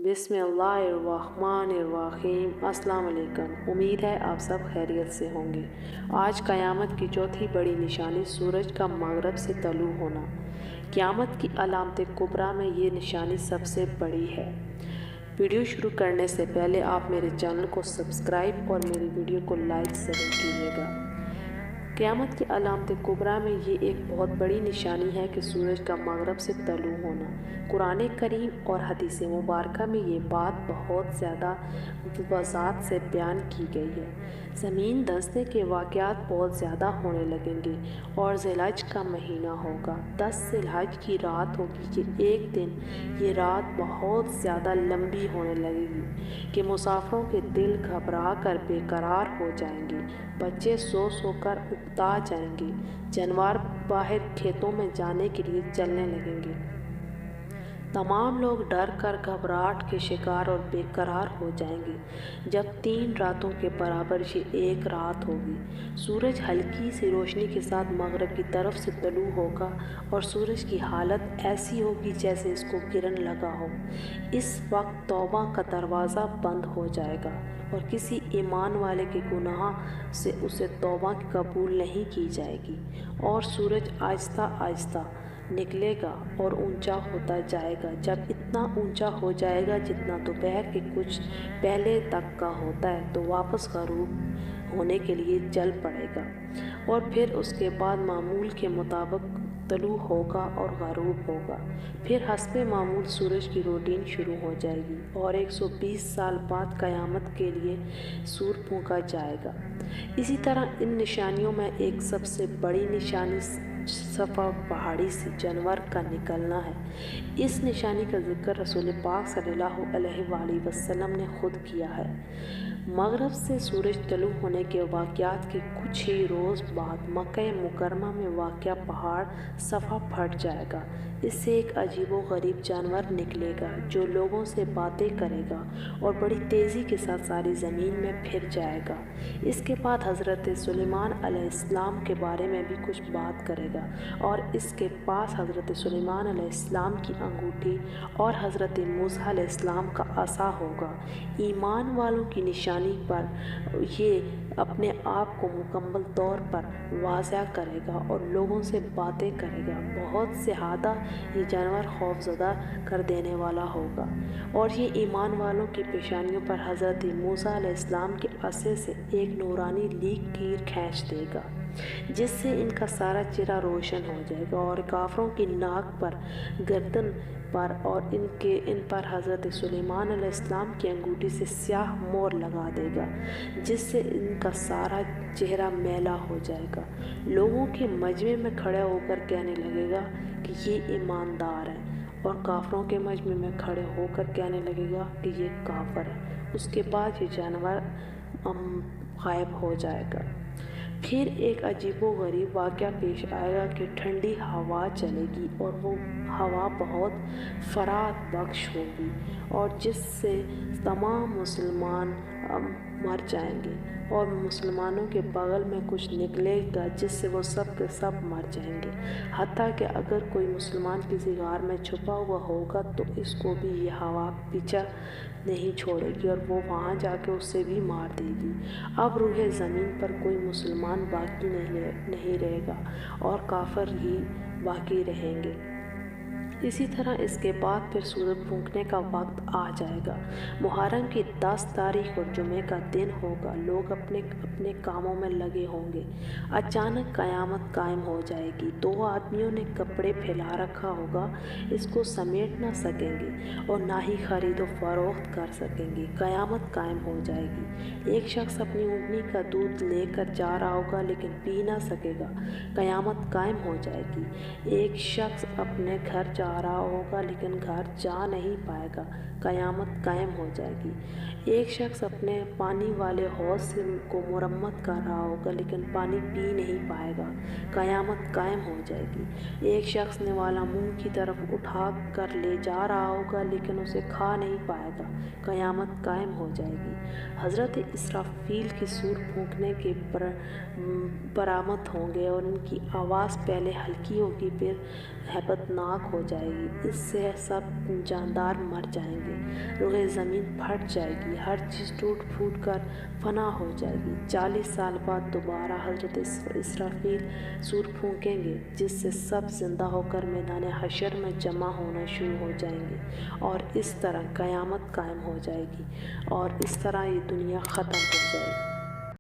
बिस्मिल्लाहिर्रहमानिर्रहीम। अस्सलाम वालेकुम। उम्मीद है आप सब खैरियत से होंगे। आज क़यामत की चौथी बड़ी निशानी सूरज का मगरब से तलू होना। क़यामत की अलामत कुबरा में ये निशानी सबसे बड़ी है। वीडियो शुरू करने से पहले आप मेरे चैनल को सब्सक्राइब और मेरी वीडियो को लाइक ज़रूर कीजिएगा। क़यामत की अलामत कुबरा में ये एक बहुत बड़ी निशानी है कि सूरज का मगरब से तलू होना। कुरान करीम और हदीस मुबारक में ये बात बहुत ज़्यादा वज़ाहत से बयान की गई है। ज़मीन धंसने के वाक़यात बहुत ज़्यादा होने लगेंगे और ज़िलहज का महीना होगा। 10 ज़िलहज की रात होगी कि एक दिन ये रात बहुत ज़्यादा लंबी होने लगेगी कि मुसाफिरों के दिल घबरा कर बेकरार हो जाएंगे। बच्चे सो सो कर उकता जाएंगे। जानवर बाहर खेतों में जाने के लिए चलने लगेंगे। तमाम लोग डर कर घबराहट के शिकार और बेकरार हो जाएंगे। जब 3 रातों के बराबर ये एक रात होगी। सूरज हल्की सी रोशनी के साथ मगरब की तरफ से तलू होगा और सूरज की हालत ऐसी होगी जैसे इसको किरण लगा हो। इस वक्त तौबा का दरवाज़ा बंद हो जाएगा और किसी ईमान वाले के गुनाह से उसे तौबा कबूल नहीं की जाएगी और सूरज आहिस्ता आहिस्ता निकलेगा और ऊंचा होता जाएगा। जब इतना ऊंचा हो जाएगा जितना दोपहर के कुछ पहले तक का होता है तो वापस गरूब होने के लिए चल पड़ेगा और फिर उसके बाद मामूल के मुताबिक तलू होगा और गरूब होगा। फिर हस्बे मामूल सूरज की रूटीन शुरू हो जाएगी और 120 साल बाद क़यामत के लिए सूर फूंका जाएगा। इसी तरह इन निशानियों में एक सबसे बड़ी निशानी सफ़ा पहाड़ी से जानवर का निकलना है। इस निशानी का जिक्र रसूल पाक सल्लल्लाहु अलैहि वसल्लम ने खुद किया है। मगरब से सूरज तलू होने के वाक़यात के कुछ ही रोज़ बाद मक्का मुकरमा में वाक़या पहाड़ सफ़ा फट जाएगा। इससे एक अजीबो गरीब जानवर निकलेगा जो लोगों से बातें करेगा और बड़ी तेज़ी के साथ सारी ज़मीन में फिर जाएगा। इसके बाद हज़रत सुलेमान अलैहिस्सलाम के बारे में भी कुछ बात करेगा और इसके पास हज़रत सुलेमान अलैहिस्सलाम की अंगूठी और हज़रत मूसा अलैहिस्सलाम का असा होगा। ईमान वालों की निशानी पर ये अपने आप को मुकम्मल तौर पर वाज़ह करेगा और लोगों से बातें करेगा। बहुत ज़्यादा ये जानवर खौफज़दा कर देने वाला होगा और ये ईमान वालों की पेशानियों पर हज़रत मूसा अलैहिस्सलाम के असे से एक नूरानी लीकीर खींच देगा जिससे इनका सारा चेहरा रोशन हो जाएगा और काफरों की नाक पर, गर्दन पर और इन पर हज़रत सुलेमान अलैहिस्सलाम की अंगूठी से स्याह मोहर लगा देगा जिससे इनका सारा चेहरा मैला हो जाएगा। लोगों के मजमे में खड़े होकर कहने लगेगा कि ये ईमानदार है और काफरों के मजमे में खड़े होकर कहने लगेगा कि ये काफर है। उसके बाद ये जानवर गायब हो जाएगा। फिर एक अजीबो गरीब वाक़या पेश आएगा कि ठंडी हवा चलेगी और वो हवा बहुत फ़रात बख्श होगी और जिससे तमाम मुसलमान मर जाएंगे और मुसलमानों के बगल में कुछ निकलेगा जिससे वो सब के सब मर जाएंगे। हत्ता कि अगर कोई मुसलमान किसी गार में छुपा हुआ होगा तो इसको भी ये हवा पीछा नहीं छोड़ेगी और वो वहाँ जाके उससे भी मार देगी। अब रूहे ज़मीन पर कोई मुसलमान बाकी नहीं रहेगा और काफिर ही बाकी रहेंगे। इसी तरह इसके बाद फिर सूरज फूंकने का वक्त आ जाएगा। मुहर्रम की 10 तारीख और जुमे का दिन होगा। लोग अपने अपने कामों में लगे होंगे। अचानक क़यामत कायम हो जाएगी। 2 आदमियों ने कपड़े फैला रखा होगा, इसको समेट ना सकेंगे और ना ही खरीदो फरोख्त कर सकेंगे। क़यामत कायम हो जाएगी। एक शख्स अपनी ऊँटनी का दूध लेकर जा रहा होगा लेकिन पी ना सकेगा। क़यामत कायम हो जाएगी। एक शख्स अपने घर जा रहा होगा लेकिन घर जा नहीं पाएगा। क़यामत कायम हो जाएगी। एक शख्स अपने पानी वाले हौज़ से को मुरम्मत कर रहा होगा लेकिन पानी पी नहीं पाएगा। क़यामत कायम हो जाएगी। एक शख्स ने वाला मुंह की तरफ उठा कर ले जा रहा होगा लेकिन उसे खा नहीं पाएगा। क़यामत कायम हो जाएगी। हज़रत इसराफील की सूर फूंकने के बरामद होंगे और उनकी आवाज़ पहले हल्की होगी फिर हैबतनाक हो जाएगी। جائے گی، اس سے سب جاندار مر جائیں گے، روئے زمین پھٹ جائے گی، ہر چیز ٹوٹ پھوٹ کر فنا ہو جائے گی۔ 40 سال بعد دوبارہ حضرت اسرافیل سور پھونکیں گے، جس سے سب زندہ ہو کر میدان حشر میں جمع ہونا شروع ہو جائیں گے، اور اس طرح قیامت قائم ہو جائے گی، اور اس طرح یہ دنیا ختم ہو جائے گی۔